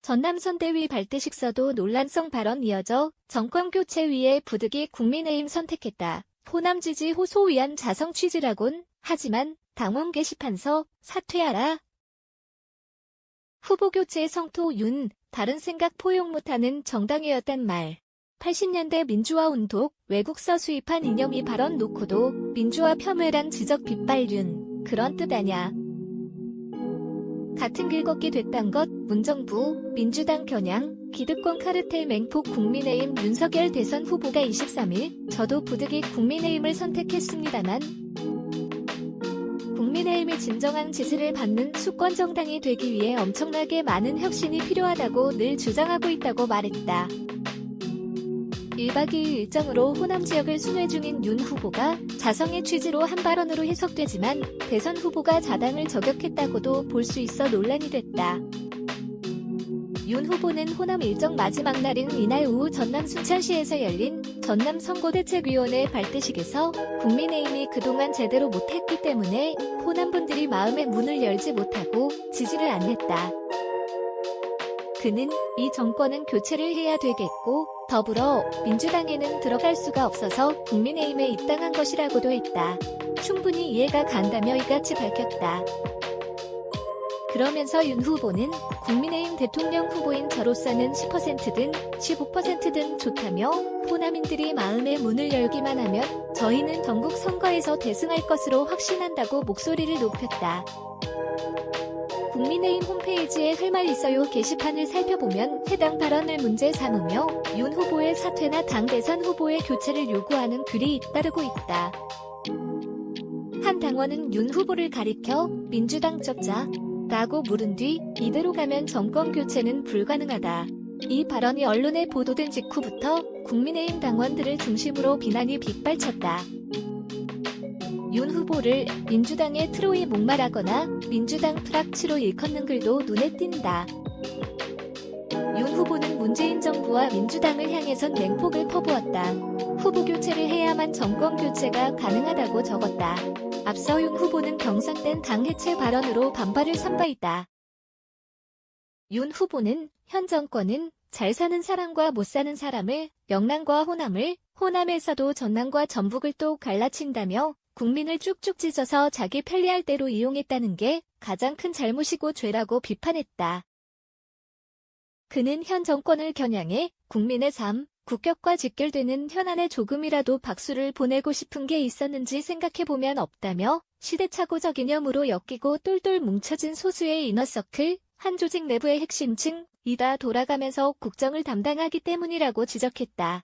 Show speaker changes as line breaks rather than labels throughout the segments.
전남 선대위 발대식서도 논란성 발언 이어져 정권 교체 위에 부득이 국민의힘 선택했다. 호남 지지 호소 위한 자성 취지라곤 하지만 당원 게시판서 사퇴하라. 후보 교체 성토 윤, 다른 생각 포용 못하는 정당이었단 말. 80년대 민주화 운동, 외국서 수입한 이념이 발언 놓고도 민주화 폄훼란 지적 빗발 윤, 그런 뜻 아냐. 같은 길 걷기 됐단 것, 문정부, 민주당 겨냥, 기득권 카르텔 맹폭 국민의힘 윤석열 대선 후보가 23일, 저도 부득이 국민의힘을 선택했습니다만, 국민의힘이 진정한 지지를 받는 수권정당이 되기 위해 엄청나게 많은 혁신이 필요하다고 늘 주장하고 있다고 말했다. 1박 2일 일정으로 호남 지역을 순회 중인 윤 후보가 자성의 취지로 한 발언으로 해석되지만 대선 후보가 자당을 저격했다고도 볼 수 있어 논란이 됐다. 윤 후보는 호남 일정 마지막 날인 이날 오후 전남 순천시에서 열린 전남 선거대책위원회 발대식에서 국민의힘이 그동안 제대로 못했기 때문에 호남분들이 마음의 문을 열지 못하고 지지를 안 했다. 그는 이 정권은 교체를 해야 되겠고 더불어 민주당에는 들어갈 수가 없어서 국민의힘에 입당한 것이라고도 했다. 충분히 이해가 간다며 이같이 밝혔다. 그러면서 윤 후보는 국민의힘 대통령 후보인 저로서는 10%든 15%든 좋다며 호남인들이 마음의 문을 열기만 하면 저희는 전국 선거에서 대승할 것으로 확신한다고 목소리를 높였다. 국민의힘 홈페이지에 할 말 있어요 게시판을 살펴보면 해당 발언을 문제 삼으며 윤 후보의 사퇴나 당 대선 후보의 교체를 요구하는 글이 잇따르고 있다. 한 당원은 윤 후보를 가리켜 민주당 적자 라고 물은 뒤 이대로 가면 정권 교체는 불가능하다. 이 발언이 언론에 보도된 직후부터 국민의힘 당원들을 중심으로 비난이 빗발쳤다. 윤 후보를 민주당의 트로이 목말하거나 민주당 프락치로 일컫는 글도 눈에 띈다. 윤 후보는 문재인 정부와 민주당을 향해선 맹폭을 퍼부었다. 후보 교체를 해야만 정권 교체가 가능하다고 적었다. 앞서 윤 후보는 경선된 당 해체 발언으로 반발을 선보였다. 윤 후보는 현 정권은 잘 사는 사람과 못 사는 사람을, 영남과 호남을, 호남에서도 전남과 전북을 또 갈라친다며 국민을 쭉쭉 찢어서 자기 편리할 대로 이용했다는 게 가장 큰 잘못이고 죄라고 비판했다. 그는 현 정권을 겨냥해 국민의 삶, 국격과 직결되는 현안에 조금이라도 박수를 보내고 싶은 게 있었는지 생각해보면 없다며 시대착오적 이념으로 엮이고 똘똘 뭉쳐진 소수의 이너서클, 한 조직 내부의 핵심층이다 돌아가면서 국정을 담당하기 때문이라고 지적했다.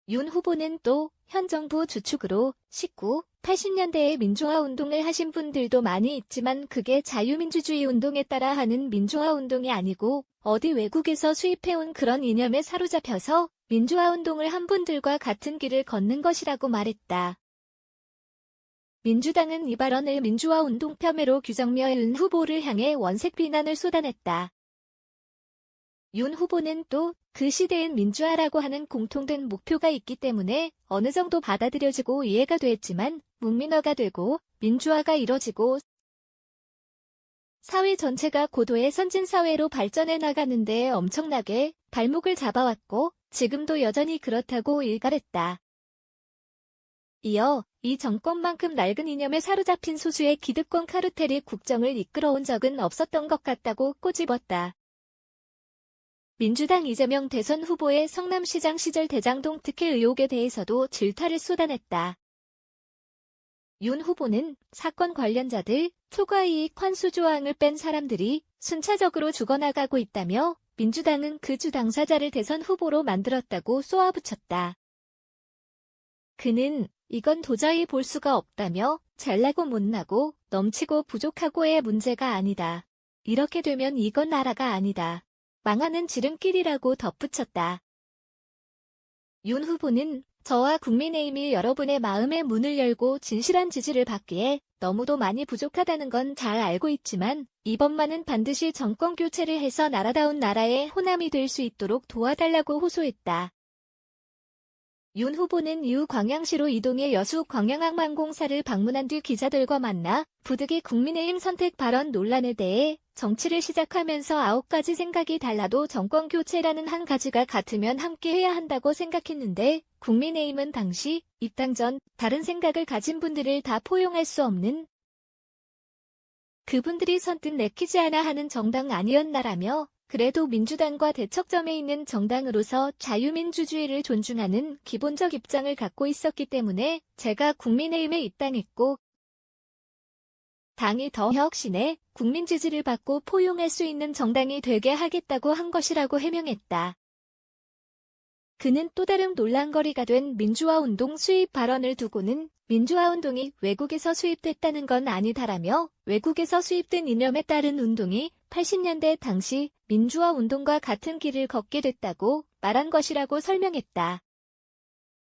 윤 후보는 또 현 정부 주축으로 19, 80년대에 민주화 운동을 하신 분들도 많이 있지만 그게 자유민주주의 운동에 따라 하는 민주화 운동이 아니고 어디 외국에서 수입해온 그런 이념에 사로잡혀서 민주화 운동을 한 분들과 같은 길을 걷는 것이라고 말했다. 민주당은 이 발언을 민주화 운동 폄훼로 규정며 윤 후보를 향해 원색 비난을 쏟아냈다. 윤 후보는 또 그 시대엔 민주화라고 하는 공통된 목표가 있기 때문에 어느 정도 받아들여지고 이해가 됐지만 문민화가 되고 민주화가 이뤄지고 사회 전체가 고도의 선진사회로 발전해 나가는데 엄청나게 발목을 잡아왔고 지금도 여전히 그렇다고 일갈했다. 이어 이 정권만큼 낡은 이념에 사로잡힌 소수의 기득권 카르텔이 국정을 이끌어온 적은 없었던 것 같다고 꼬집었다. 민주당 이재명 대선 후보의 성남시장 시절 대장동 특혜 의혹에 대해서도 질타를 쏟아냈다. 윤 후보는 사건 관련자들, 초과이익 환수 조항을 뺀 사람들이 순차적으로 죽어나가고 있다며 민주당은 그 주 당사자를 대선 후보로 만들었다고 쏘아붙였다. 그는 이건 도저히 볼 수가 없다며 잘나고 못나고 넘치고 부족하고의 문제가 아니다. 이렇게 되면 이건 나라가 아니다. 망하는 지름길이라고 덧붙였다. 윤 후보는 저와 국민의힘이 여러분의 마음의 문을 열고 진실한 지지를 받기에 너무도 많이 부족하다는 건 잘 알고 있지만 이번만은 반드시 정권 교체를 해서 나라다운 나라의 호남이 될 수 있도록 도와달라고 호소했다. 윤 후보는 이후 광양시로 이동해 여수 광양항만공사를 방문한 뒤 기자들과 만나 부득이 국민의힘 선택 발언 논란에 대해 정치를 시작하면서 9가지 생각이 달라도 정권 교체라는 한 가지가 같으면 함께 해야 한다고 생각했는데 국민의힘은 당시 입당 전 다른 생각을 가진 분들을 다 포용할 수 없는 그분들이 선뜻 내키지 않아 하는 정당 아니었나라며 그래도 민주당과 대척점에 있는 정당으로서 자유민주주의를 존중하는 기본적 입장을 갖고 있었기 때문에 제가 국민의힘에 입당했고 당이 더 혁신해 국민 지지를 받고 포용할 수 있는 정당이 되게 하겠다고 한 것이라고 해명했다. 그는 또 다른 논란거리가 된 민주화운동 수입 발언을 두고는 민주화운동이 외국에서 수입됐다는 건 아니다라며 외국에서 수입된 이념에 따른 운동이 80년대 당시 민주화운동과 같은 길을 걷게 됐다고 말한 것이라고 설명했다.